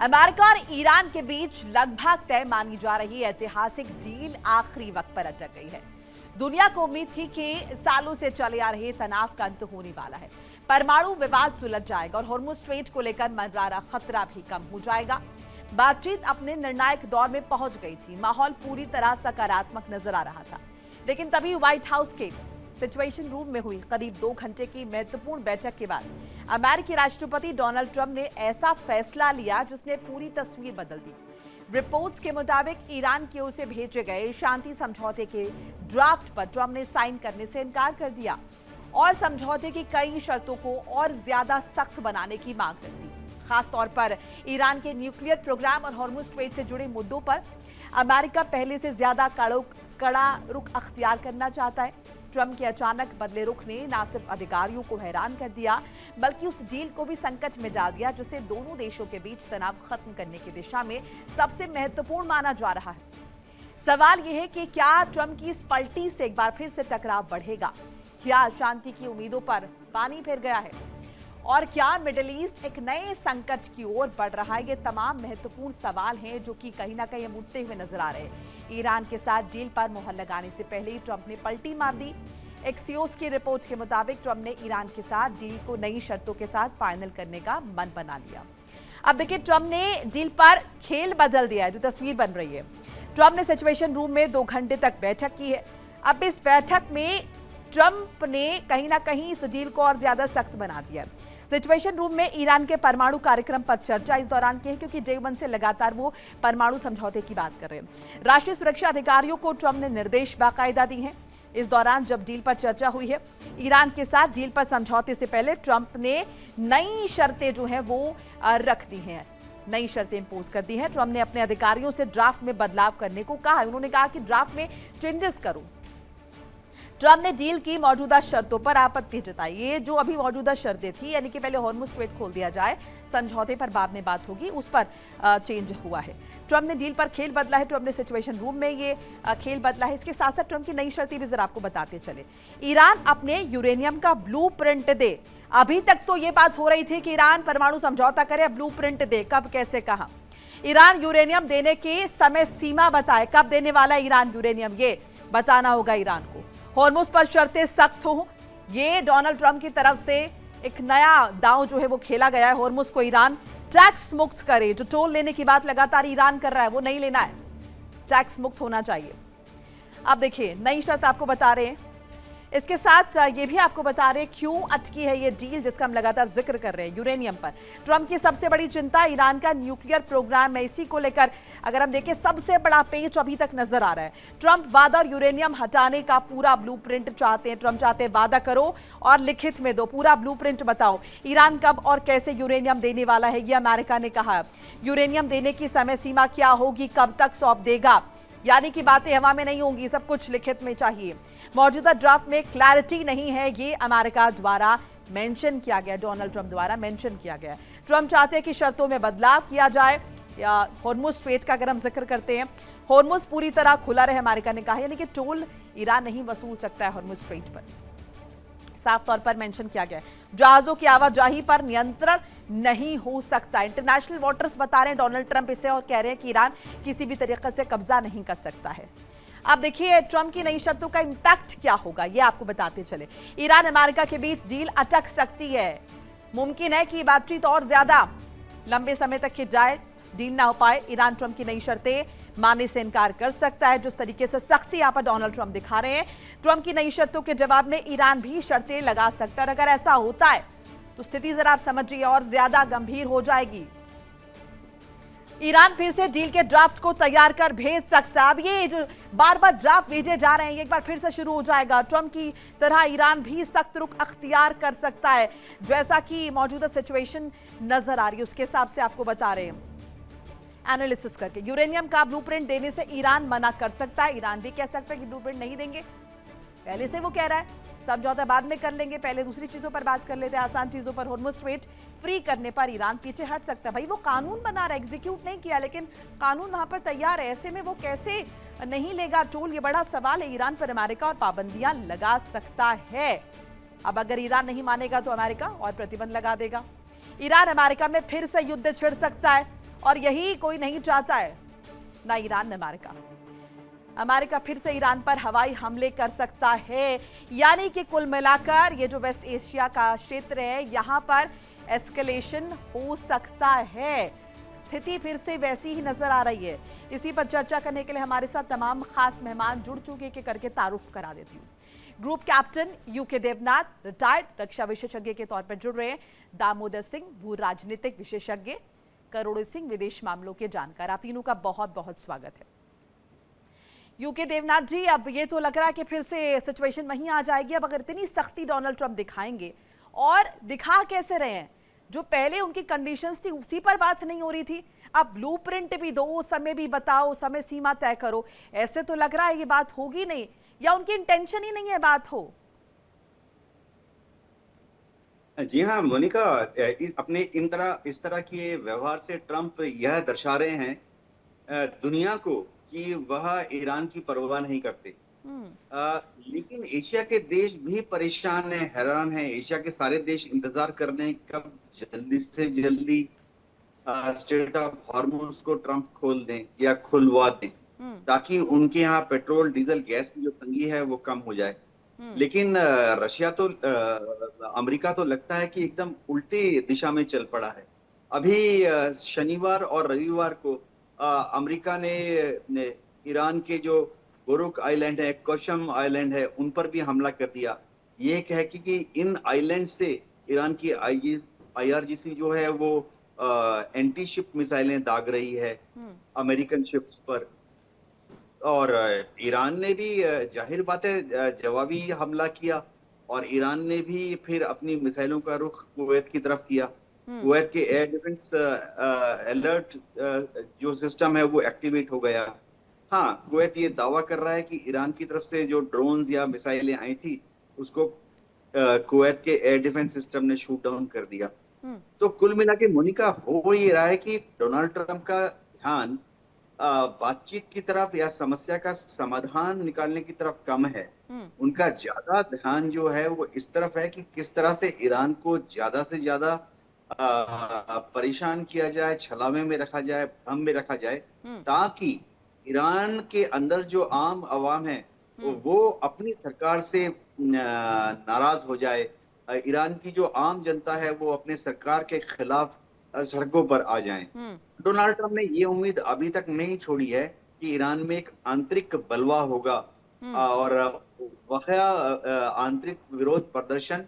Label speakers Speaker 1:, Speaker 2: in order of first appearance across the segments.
Speaker 1: America और Iran के बीच लगभग तय मानी जा रही ऐतिहासिक डील आखिरी वक्त पर अटक गई है। दुनिया को उम्मीद थी कि सालों से चले आ रहे तनाव का अंत होने वाला है, परमाणु विवाद सुलझ जाएगा और हॉर्मुज़ स्ट्रेट को लेकर मंडरा रहा खतरा भी कम हो जाएगा। बातचीत अपने निर्णायक दौर में पहुंच गई थी, माहौल पूरी तरह सकारात्मक नजर आ रहा था। लेकिन तभी व्हाइट हाउस के सिचुएशन रूम में हुई करीब 2 घंटे की महत्वपूर्ण बैठक के बाद अमेरिकी राष्ट्रपति डोनाल्ड ट्रंप ने ऐसा फैसला लिया जिसने पूरी तस्वीर बदल दी। रिपोर्ट्स के मुताबिक ईरान की ओर से भेजे गए शांति समझौते के ड्राफ्ट पर ट्रंप ने साइन करने से इनकार कर दिया और समझौते की कई शर्तों को और ज्यादा सख्त बनाने की मांग कर दी। खासतौर पर ईरान के न्यूक्लियर प्रोग्राम और हॉर्मुज़ स्ट्रेट से जुड़े मुद्दों पर अमेरिका पहले से ज्यादा कड़ा रुख अख्तियार करना चाहता है। ट्रंप के अचानक बदले रुख ने न सिर्फ अधिकारियों को हैरान कर दिया, बल्कि उस डील को भी संकट में डाल दिया जिसे दोनों देशों के बीच तनाव खत्म करने की दिशा में सबसे महत्वपूर्ण माना जा रहा है। सवाल यह है कि क्या ट्रंप की इस पलटी से एक बार फिर से टकराव बढ़ेगा? क्या शांति की उम्मीदों पर पानी फिर गया है? और क्या मिडिल ईस्ट एक नए संकट की ओर बढ़ रहा है? ये तमाम महत्वपूर्ण सवाल हैं जो कि कहीं ना कहीं हम उठते हुए नजर आ रहे हैं। ईरान के साथ डील पर मुहर लगाने से पहले ही ट्रंप ने पलटी मार दी। एक्सियोस की रिपोर्ट के मुताबिक ट्रंप ने ईरान के साथ डील को नई शर्तों के साथ फाइनल करने का मन बना लिया। अब देखिए, ट्रंप ने डील पर खेल बदल दिया है, जो तस्वीर बन रही है। ट्रंप ने सिचुएशन रूम में 2 घंटे तक बैठक की है। अब इस बैठक में ट्रंप ने कहीं ना कहीं इस डील को और ज्यादा सख्त बना दिया है। सिचुएशन रूम में ईरान के परमाणु कार्यक्रम पर चर्चा इस दौरान की है, क्योंकि डे 1 से लगातार वो परमाणु समझौते की बात कर रहे हैं। राष्ट्रीय सुरक्षा अधिकारियों को ट्रंप ने निर्देश बाकायदा दी हैं। इस दौरान जब डील पर चर्चा हुई है, ईरान के साथ डील पर समझौते से पहले ट्रंप ने नई शर्तें जो है वो रख दी हैं, नई शर्तें इंपोज कर दी हैं। ट्रंप ने अपने अधिकारियों से ड्राफ्ट में बदलाव करने को कहा है। उन्होंने कहा कि ड्राफ्ट में चेंजेस करो। ट्रंप ने डील की मौजूदा शर्तों पर आपत्ति जताई। ये जो अभी मौजूदा शर्तें थी, यानी कि पहले हॉर्मुज़ स्ट्रेट खोल दिया जाए, समझौते पर बाद में बात होगी, उस पर चेंज हुआ है। ट्रंप ने डील पर खेल बदला है। ट्रंप ने सिचुएशन रूम में ये खेल बदला है। इसके साथ साथ ट्रंप की नई शर्तें भी जरा आपको बताते चले। ईरान अपने यूरेनियम का ब्लूप्रिंट दे। अभी तक तो ये बात हो रही थी कि ईरान परमाणु समझौता करे, ब्लूप्रिंट दे। कब, कैसे, कहां? ईरान यूरेनियम देने की समय सीमा बताए। कब देने वाला ईरान यूरेनियम, ये बताना होगा ईरान को। हॉर्मुज़ पर शर्तें सख्त हो, ये डोनाल्ड ट्रंप की तरफ से एक नया दांव जो है वो खेला गया है। हॉर्मुज़ को ईरान टैक्स मुक्त करे। जो टोल लेने की बात लगातार ईरान कर रहा है वो नहीं लेना है, टैक्स मुक्त होना चाहिए। अब देखिए, नई शर्त आपको बता रहे हैं। इसके साथ ये भी आपको बता रहे हैं क्यों अटकी है ये डील, जिसका हम लगातार जिक्र कर रहे हैं। यूरेनियम पर ट्रंप की सबसे बड़ी चिंता ईरान का न्यूक्लियर प्रोग्राम है। इसी को लेकर अगर हम देखें, सबसे बड़ा पेच अभी तक नजर आ रहा है। ट्रंप वादा और यूरेनियम हटाने का पूरा ब्लूप्रिंट चाहते हैं। ट्रंप चाहते हैं वादा करो और लिखित में दो, पूरा ब्लूप्रिंट बताओ। ईरान कब और कैसे यूरेनियम देने वाला है, ये अमेरिका ने कहा। यूरेनियम देने की समय सीमा क्या होगी, कब तक सौंप देगा, यानी कि बातें हवा में नहीं होंगी, सब कुछ लिखित में चाहिए। मौजूदा ड्राफ्ट में क्लैरिटी नहीं है, ये अमेरिका द्वारा मेंशन किया गया, डोनाल्ड ट्रंप द्वारा मेंशन किया गया। ट्रंप चाहते हैं कि शर्तों में बदलाव किया जाए। या हॉर्मुज़ स्ट्रेट का अगर हम जिक्र करते हैं, हॉर्मुज़ पूरी तरह खुला रहे, अमेरिका ने कहा, यानी कि टोल ईरान नहीं वसूल सकता है हॉर्मुज़ स्ट्रेट पर। साफ तौर पर मेंशन किया गया है। जहाजों की आवाजाही पर नियंत्रण नहीं हो सकता। इंटरनेशनल वाटर्स बता रहे हैं डोनाल्ड ट्रंप इसे, और कह रहे हैं कि ईरान किसी भी तरीके से कब्जा नहीं कर सकता है। अब देखिए, ट्रंप की नई शर्तों का इंपैक्ट क्या होगा, ये आपको बताते चले। ईरान अमेरिका के बीच डील अटक सकती है। मुमकिन है कि बातचीत और ज्यादा लंबे समय तक की जाए, डील ना हो पाए। ईरान ट्रंप की नई शर्तें मानने से इनकार कर सकता है। जिस तरीके से सख्ती यहां पर डोनाल्ड ट्रंप दिखा रहे हैं, ट्रंप की नई शर्तों के जवाब में ईरान भी शर्तें लगा सकता है। और अगर ऐसा होता है तो स्थिति जरा आप समझिए और ज्यादा गंभीर हो जाएगी। ईरान फिर से डील के ड्राफ्ट को तैयार कर भेज सकता है। अब ये जो बार बार ड्राफ्ट भेजे जा रहे हैं, एक बार फिर से शुरू हो जाएगा। ट्रंप की तरह ईरान भी सख्त रुख अख्तियार कर सकता है, जैसा कि मौजूदा सिचुएशन नजर आ रही है उसके हिसाब से आपको बता रहे हैं एनालिसिस करके। यूरेनियम का ब्लूप्रिंट देने से ईरान मना कर सकता है। ईरान भी कह सकता है कि ब्लूप्रिंट नहीं देंगे, पहले से वो कह रहा है। समझौता बाद में कर लेंगे, पहले दूसरी चीजों पर बात कर लेते हैं, आसान चीजों पर। हॉर्मुज़ स्ट्रेट फ्री करने पर ईरान पीछे हट सकता है। भाई, वो कानून बना रहा है, एग्जीक्यूट नहीं किया, लेकिन कानून वहां पर तैयार है। ऐसे में वो कैसे नहीं लेगा टोल, ये बड़ा सवाल है। ईरान पर अमेरिका और पाबंदियां लगा सकता है। अब अगर ईरान नहीं मानेगा तो अमेरिका और प्रतिबंध लगा देगा। ईरान अमेरिका में फिर से युद्ध छिड़ सकता है। और यही कोई नहीं चाहता है, ना ईरान न अमेरिका। अमेरिका फिर से ईरान पर हवाई हमले कर सकता है, यानी कि कुल मिलाकर ये जो वेस्ट एशिया का क्षेत्र है, यहां पर एस्केलेशन हो सकता है। स्थिति फिर से वैसी ही नजर आ रही है। इसी पर चर्चा करने के लिए हमारे साथ तमाम खास मेहमान जुड़ चुके के करके तारुफ करा देती हूँ। Group captain U K Devnath, retired रक्षा विशेषज्ञ के तौर पर जुड़ रहे हैं। दामोदर सिंह, भू राजनीतिक विशेषज्ञ। करोड़े सिंह, विदेश मामलों के जानकार। आप तीनों का बहुत बहुत स्वागत है। यूके देवनाथ जी, अब ये तो लग रहा है कि फिर से सिचुएशन वहीं आ जाएगी। अब अगर इतनी सख्ती डोनाल्ड ट्रंप दिखाएंगे, और दिखा कैसे रहे हैं, जो पहले उनकी कंडीशंस थी उसी पर बात नहीं हो रही थी, अब ब्लूप्रिंट भी दो, समय भी बताओ, समय सीमा तय करो, ऐसे तो लग रहा है ये बात होगी नहीं, या उनकी इंटेंशन ही नहीं है बात हो।
Speaker 2: जी हाँ मोनिका, अपने इस तरह के व्यवहार से ट्रंप यह दर्शा रहे हैं दुनिया को कि वह ईरान की परवाह नहीं करते। लेकिन एशिया के देश भी परेशान हैं, हैरान हैं। एशिया के सारे देश इंतजार कर रहे हैं कब जल्दी से जल्दी स्ट्रेट ऑफ हॉर्मुज को ट्रंप खोल दें या खुलवा दें, ताकि उनके यहाँ पेट्रोल डीजल गैस की जो तंगी है वो कम हो जाए। लेकिन रशिया तो अमेरिका तो लगता है कि एकदम उल्टी दिशा में चल पड़ा है। अभी शनिवार और रविवार को अमेरिका ने ईरान के जो बोरुक आइलैंड है, कोशम आइलैंड है, उन पर भी हमला कर दिया। ये कह कि इन आइलैंड से ईरान की IRGC जो है वो एंटी शिप मिसाइलें दाग रही है अमेरिकन शिप्स पर। और ईरान ने भी जाहिर बात है जवाबी हमला किया, और ईरान ने भी फिर अपनी मिसाइलों का रुख कुवैत की तरफ किया। कुवैत के एयर डिफेंस अलर्ट जो सिस्टम है वो एक्टिवेट हो गया। हाँ, कुवैत ये दावा कर रहा है कि ईरान की तरफ से जो ड्रोन्स या मिसाइलें आई थी उसको कुवैत के एयर डिफेंस सिस्टम ने शूट डाउन कर दिया। तो कुल मिला के मोनिका हो ये रहा है कि डोनाल्ड ट्रंप का ध्यान बातचीत की तरफ या समस्या का समाधान निकालने की तरफ कम है। उनका ज्यादा ध्यान जो है वो इस तरफ है कि किस तरह से ईरान को ज्यादा से ज्यादा परेशान किया जाए, छलावे में रखा जाए, भ्रम में रखा जाए, ताकि ईरान के अंदर जो आम आवाम है वो अपनी सरकार से नाराज हो जाए। ईरान की जो आम जनता है वो अपने सरकार के खिलाफ सड़कों पर आ जाएं। डोनाल्ड ट्रंप ने ये उम्मीद अभी तक नहीं छोड़ी है कि ईरान में एक आंतरिक बलवा होगा और वह आंतरिक विरोध प्रदर्शन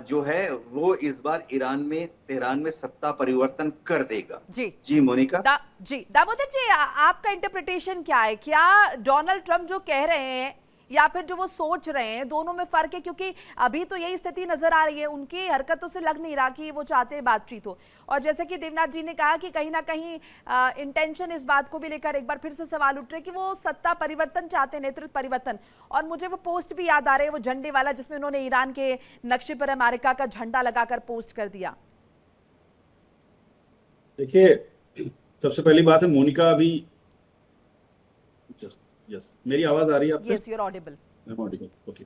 Speaker 2: जो है वो इस बार तेहरान में सत्ता परिवर्तन कर देगा। जी मोनिका।
Speaker 1: जी दामोदर जी, आपका इंटरप्रिटेशन क्या है? क्या डोनाल्ड ट्रंप जो कह रहे हैं या फिर जो वो सोच रहे हैं, दोनों में फर्क है? क्योंकि अभी तो यही स्थिति नजर आ रही है, उनकी हरकतों से लग नहीं रहा कि वो चाहते हैं बातचीत हो। और जैसे कि देवनाथ जी ने कहा कि कहीं ना कहीं इंटेंशन इस बात को भी लेकर एक बार फिर से सवाल उठ रहे कि वो सत्ता परिवर्तन चाहते हैं, नेतृत्व परिवर्तन। और मुझे वो पोस्ट भी याद आ रहे हैं, वो झंडे वाला, जिसमें उन्होंने ईरान के नक्शे पर अमेरिका का झंडा लगाकर पोस्ट कर दिया।
Speaker 3: देखिए, सबसे पहली बात है मोनिका, अभी यस मेरी आवाज आ रही है आपको?
Speaker 1: Yes, you are audible.
Speaker 3: Okay.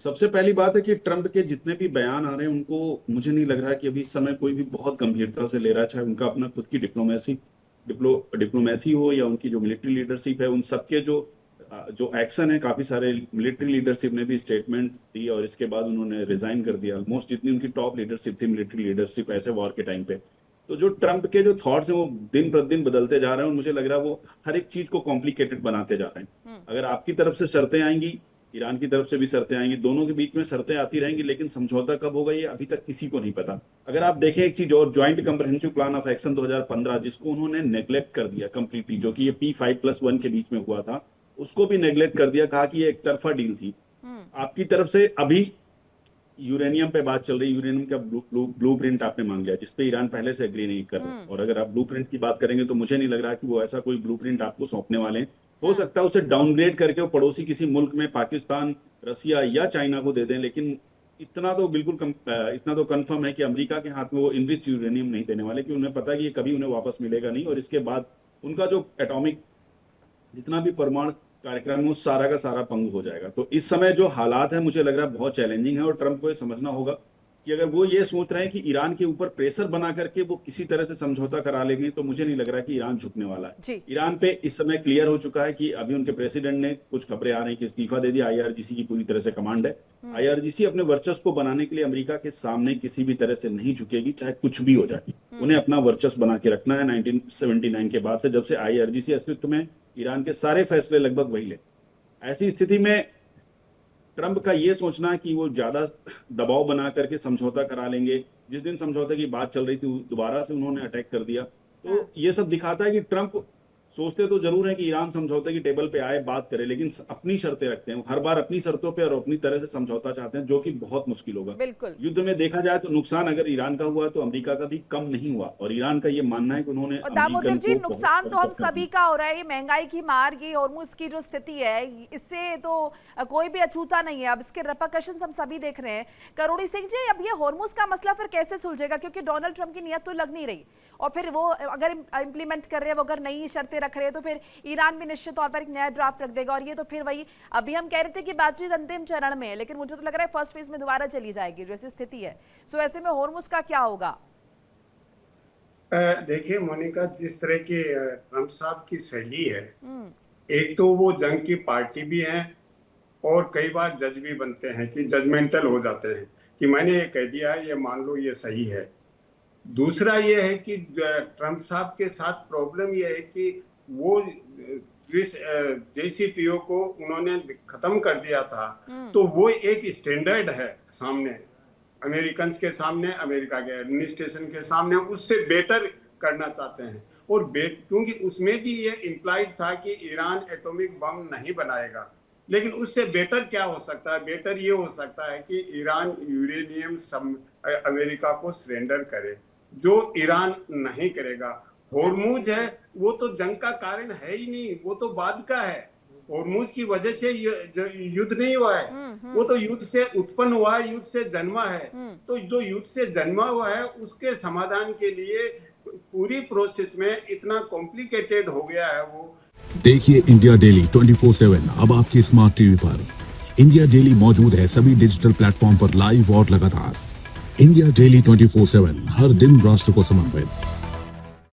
Speaker 3: सबसे पहली बात है कि ट्रंप के जितने भी बयान आ रहे हैं उनको मुझे नहीं लग रहा है कि अभी इस समय कोई भी बहुत गंभीरता से ले रहा है, चाहे उनका अपना खुद की डिप्लोमेसी हो या उनकी जो मिलिट्री लीडरशिप है। उन सबके जो एक्शन है, काफी सारे मिलिट्री लीडरशिप ने भी स्टेटमेंट दी और इसके बाद उन्होंने रिजाइन कर दिया। ऑलमोस्ट जितनी उनकी टॉप लीडरशिप थी, मिलिट्री लीडरशिप, ऐसे वॉर के टाइम पे। तो जो ट्रंप के जो थॉट्स हैं वो दिन प्रतिदिन बदलते जा रहे हैं और मुझे लग रहा है वो हर एक चीज को कॉम्प्लिकेटेड बनाते जा रहे हैं। अगर आपकी तरफ से शर्तें आएंगी, ईरान की तरफ से भी शर्तें आएंगी, दोनों के बीच में शर्तें आती रहेंगी, लेकिन समझौता कब होगा ये अभी तक किसी को नहीं पता। अगर आप देखें एक चीज और, joint comprehensive plan of action 2015, जिसको उन्होंने नेग्लेक्ट कर दिया कंप्लीटली, जो कि ये P5+1 के बीच में हुआ था, उसको भी नेग्लेक्ट कर दिया, कहा कि ये एक तरफा डील थी। आपकी तरफ से अभी यूरेनियम पे बात चल रही है, यूरेनियम का ब्लूप्रिंट आपने मांग लिया, जिसपे ईरान पहले से एग्री नहीं कर रहा। और अगर आप ब्लूप्रिंट की बात करेंगे तो मुझे नहीं लग रहा कि वो ऐसा कोई ब्लूप्रिंट आपको सौंपने वाले हैं। हो सकता है उसे डाउनग्रेड करके वो पड़ोसी किसी मुल्क में, पाकिस्तान, रसिया या चाइना को दे दें, लेकिन इतना तो कंफर्म है कि अमेरिका के हाथ में वो इनरिच यूरेनियम नहीं देने वाले, कि उन्हें पता है कि ये कभी उन्हें वापस मिलेगा नहीं। और इसके बाद उनका जो एटॉमिक जितना भी परमाणु कार्यक्रम है वो सारा का सारा पंगु हो जाएगा। तो इस समय जो हालात है मुझे लग रहा है बहुत चैलेंजिंग है और ट्रंप को ये समझना होगा कि अगर वो ये सोच रहे हैं कि ईरान के ऊपर प्रेशर बना करके वो किसी तरह से समझौता करा लेंगे, तो मुझे नहीं लग रहा कि ईरान झुकने वाला है।
Speaker 1: जी।
Speaker 3: ईरान पे इस समय क्लियर हो चुका है कि अभी उनके प्रेसिडेंट ने, कुछ खबरें आ रही कि इस्तीफा दे दिया। आईआरजीसी की पूरी तरह से कमांड है। आईआरजीसी अपने वर्चस्व को बनाने के लिए अमेरिका के सामने किसी भी तरह से नहीं झुकेगी, चाहे कुछ भी हो जाए। उन्हें अपना वर्चस्व बना के रखना है। 1979 के बाद से, जब से आईआरजीसी अस्तित्व में, ईरान के सारे फैसले लगभग वही ले। ऐसी स्थिति में ट्रंप का ये सोचना कि वो ज्यादा दबाव बना करके समझौता करा लेंगे, जिस दिन समझौते की बात चल रही थी दोबारा से उन्होंने अटैक कर दिया, तो ये सब दिखाता है कि ट्रंप सोचते तो जरूर है कि ईरान समझौते की टेबल पे आए, बात करे, लेकिन अपनी शर्तें रखते हैं। हर बार अपनी शर्तों पे और अपनी तरह से समझौता चाहते हैं, जो कि बहुत मुश्किल होगा।
Speaker 1: बिल्कुल।
Speaker 3: युद्ध में देखा जाए तो नुकसान अगर ईरान का हुआ तो अमेरिका का भी कम नहीं हुआ, और ईरान का ये मानना है कि उन्होंने
Speaker 1: और दामोदर जी, नुकसान तो हम
Speaker 3: बहुत
Speaker 1: सभी का हो रहा है। ये महंगाई की मार, ये हॉर्मुज़ की जो स्थिति है, इससे तो कोई भी अछूता नहीं है। अब इसके रिपरकशंस हम सभी देख रहे हैं। करोड़ी सिंह जी, अब ये हॉर्मुज़ का मसला फिर कैसे सुलझेगा? क्योंकि डोनाल्ड ट्रंप की नीयत तो लग नहीं रही, और फिर वो अगर इम्प्लीमेंट कर रहे हैं, वो अगर नई शर्तें रख रहे हैं, तो फिर ईरान भी निश्चित तौर पर एक नया ड्राफ्ट रख देगा। और ये तो फिर वही, अभी हम कह रहे थे कि बातचीत अंतिम चरण में है, लेकिन मुझे तो लग रहा है फर्स्ट फेज में दोबारा चली जाएगी, जैसी स्थिति है। सो ऐसे में हॉर्मुज़ का क्या होगा?
Speaker 4: देखिए मोनिका, जिस तरह की ट्रंप साहब की शैली है, एक तो वो जंग की पार्टी भी हैं और कई बार जज भी बनते हैं कि जजमेंटल हो जाते हैं कि मैंने ये कह दिया, ये मान लो ये सही है। दूसरा ये है कि ट्रंप साहब के साथ प्रॉब्लम ये है कि वो जिस JCPO को उन्होंने खत्म कर दिया था, तो वो एक स्टैंडर्ड है सामने, अमेरिकन के सामने, अमेरिका के एडमिनिस्ट्रेशन के सामने, उससे बेटर करना चाहते हैं। और क्योंकि उसमें भी ये इम्प्लाइड था कि ईरान एटॉमिक बम नहीं बनाएगा, लेकिन उससे बेटर क्या हो सकता है? बेटर ये हो सकता है कि ईरान यूरेनियम अमेरिका को सरेंडर करे, जो ईरान नहीं करेगा। हॉर्मुज है, वो तो जंग का कारण है ही नहीं, वो तो बाद का है। हॉर्मुज की वजह से युद्ध नहीं हुआ है, वो तो युद्ध से उत्पन्न हुआ है, युद्ध से जन्मा है। तो जो युद्ध से जन्मा हुआ है, उसके समाधान के लिए पूरी प्रोसेस में इतना कॉम्प्लिकेटेड हो गया है वो।
Speaker 5: देखिए इंडिया डेली 24/7 अब आपकी स्मार्ट टीवी पर। इंडिया डेली मौजूद है सभी डिजिटल प्लेटफॉर्म पर लाइव और लगातार। इंडिया डेली 24/7 हर दिन राष्ट्र को समर्पित।